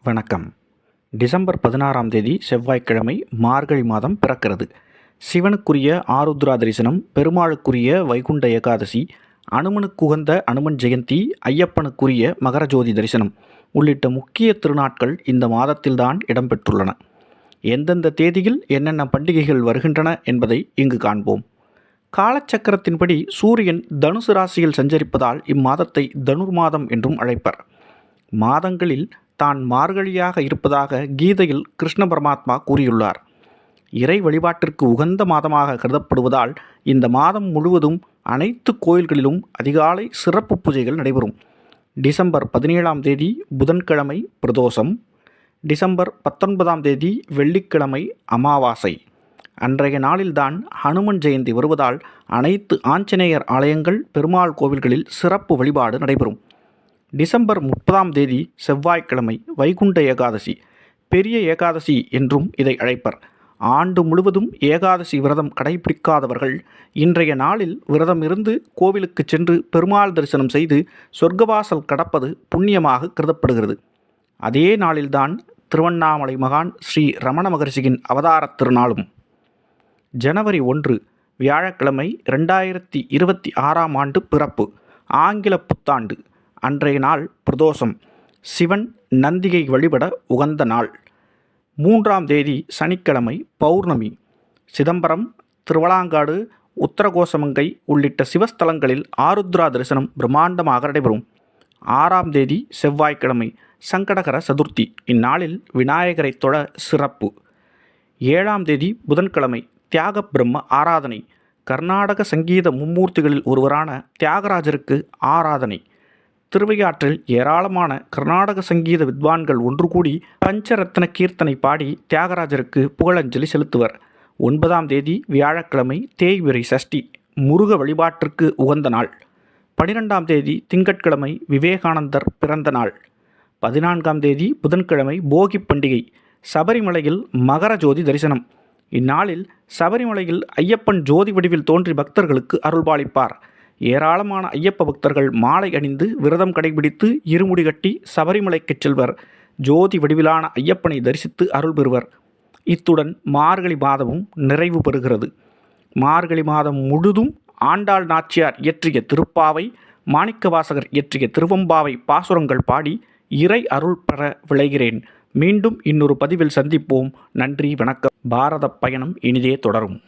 வணக்கம். டிசம்பர் 16ஆம் தேதி செவ்வாய்க்கிழமை மார்கழி மாதம் பிறக்கிறது. சிவனுக்குரிய ஆருத்ரா தரிசனம், பெருமாளுக்குரிய வைகுண்ட ஏகாதசி, அனுமனுக்குகந்த அனுமன் ஜெயந்தி, ஐயப்பனுக்குரிய மகரஜோதி தரிசனம் உள்ளிட்ட முக்கிய திருநாட்கள் இந்த மாதத்தில்தான் இடம்பெற்றுள்ளன. எந்தெந்த தேதியில் என்னென்ன பண்டிகைகள் வருகின்றன என்பதை இங்கு காண்போம். காலச்சக்கரத்தின்படி சூரியன் தனுசு ராசியில் சஞ்சரிப்பதால் இம்மாதத்தை தனுர்மாதம் என்றும் அழைப்பர். மாதங்களில் தான் மார்கழியாக இருப்பதாக கீதையில் கிருஷ்ண பரமாத்மா கூறியுள்ளார். இறை வழிபாட்டிற்கு உகந்த மாதமாக கருதப்படுவதால் இந்த மாதம் முழுவதும் அனைத்து கோயில்களிலும் அதிகாலை சிறப்பு பூஜைகள் நடைபெறும். டிசம்பர் 17ஆம் தேதி புதன்கிழமை பிரதோஷம். டிசம்பர் 19ஆம் தேதி வெள்ளிக்கிழமை அமாவாசை. அன்றைய நாளில்தான் ஹனுமன் ஜெயந்தி வருவதால் அனைத்து ஆஞ்சநேயர் ஆலயங்கள், பெருமாள் கோவில்களில் சிறப்பு வழிபாடு நடைபெறும். டிசம்பர் 30ஆம் தேதி செவ்வாய்க்கிழமை வைகுண்ட ஏகாதசி, பெரிய ஏகாதசி என்றும் இதை அழைப்பர். ஆண்டு முழுவதும் ஏகாதசி விரதம் கடைபிடிக்காதவர்கள் இன்றைய நாளில் விரதம் இருந்து கோவிலுக்கு சென்று பெருமாள் தரிசனம் செய்து சொர்க்கவாசல் கடப்பது புண்ணியமாக கருதப்படுகிறது. அதே நாளில்தான் திருவண்ணாமலை மகான் ஸ்ரீ ரமண மகரிஷியின் அவதாரத் திருநாளும். ஜனவரி 1 வியாழக்கிழமை 2026ஆம் ஆண்டு பிறப்பு, ஆங்கில புத்தாண்டு. அன்றைய நாள் பிரதோஷம், சிவன் நந்தியை வழிபட உகந்த நாள். 3ஆம் தேதி சனிக்கிழமை பௌர்ணமி. சிதம்பரம், திருவலாங்காடு, உத்தரகோசமங்கை உள்ளிட்ட சிவஸ்தலங்களில் ஆருத்ரா தரிசனம் பிரம்மாண்டமாக நடைபெறும். 6ஆம் தேதி செவ்வாய்க்கிழமை சங்கடகர சதுர்த்தி. இந்நாளில் விநாயகரை தொழ சிறப்பு. 7ஆம் தேதி புதன்கிழமை தியாக பிரம்ம ஆராதனை. கர்நாடக சங்கீத மும்மூர்த்திகளில் ஒருவரான தியாகராஜருக்கு ஆராதனை. திருவையாற்றில் ஏராளமான கர்நாடக சங்கீத வித்வான்கள் ஒன்று கூடி பஞ்சரத்ன கீர்த்தனை பாடி தியாகராஜருக்கு புகழஞ்சலி செலுத்துவர். 9ஆம் தேதி வியாழக்கிழமை தேய்பிறை சஷ்டி, முருக வழிபாட்டிற்கு உகந்த நாள். 12ஆம் தேதி திங்கட்கிழமை விவேகானந்தர் பிறந்த நாள். 14ஆம் தேதி புதன்கிழமை போகி பண்டிகை. சபரிமலையில் மகர ஜோதி தரிசனம். இந்நாளில் சபரிமலையில் ஐயப்பன் ஜோதி வடிவில் தோன்றி பக்தர்களுக்கு அருள்பாலிப்பார். ஏராளமான ஐயப்ப பக்தர்கள் மாலை அணிந்து விரதம் கடைபிடித்து இருமுடி கட்டி சபரிமலைக்கு செல்வர். ஜோதி வடிவிலான ஐயப்பனை தரிசித்து அருள் பெறுவர். இத்துடன் மார்கழி மாதமும் நிறைவு பெறுகிறது. மார்கழி மாதம் முழுதும் ஆண்டாள் நாச்சியார் இயற்றிய திருப்பாவை, மாணிக்கவாசகர் இயற்றிய திருவம்பாவை பாசுரங்கள் பாடி இறை அருள் பெற விளைகிறேன். மீண்டும் இன்னொரு பதிவில் சந்திப்போம். நன்றி, வணக்கம். பாரத பயணம் இனிதே தொடரும்.